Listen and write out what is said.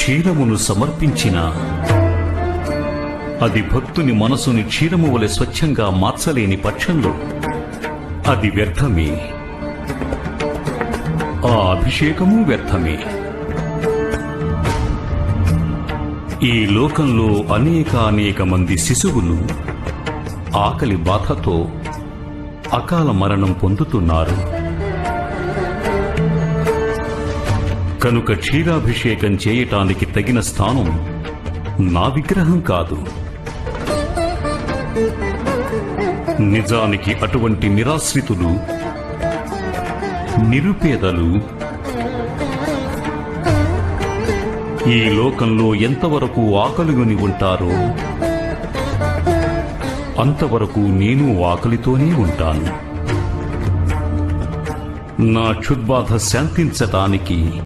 క్షీరమును సమర్పించిన అది భక్తుని మనసుని క్షీరము వలె స్వచ్ఛంగా మార్చలేని పక్షంలో అది వ్యర్థమే. ఆ అభిషేకము వ్యర్థమే. ఈ లోకంలో అనేక మంది శిశువులు ఆకలి బాధతో అకాల మరణం పొందుతున్నారు. కనుక క్షీరాభిషేకం చేయటానికి తగిన స్థానం నా విగ్రహం కాదు. నిజానికి అటువంటి నిరాశ్రితులు, నిరుపేదలు ఈ లోకంలో ఎంతవరకు ఆకలిగొని ఉంటారో అంతవరకు నేను ఆకలితోనే ఉంటాను. నా క్షుద్బాధ శాంతించటానికి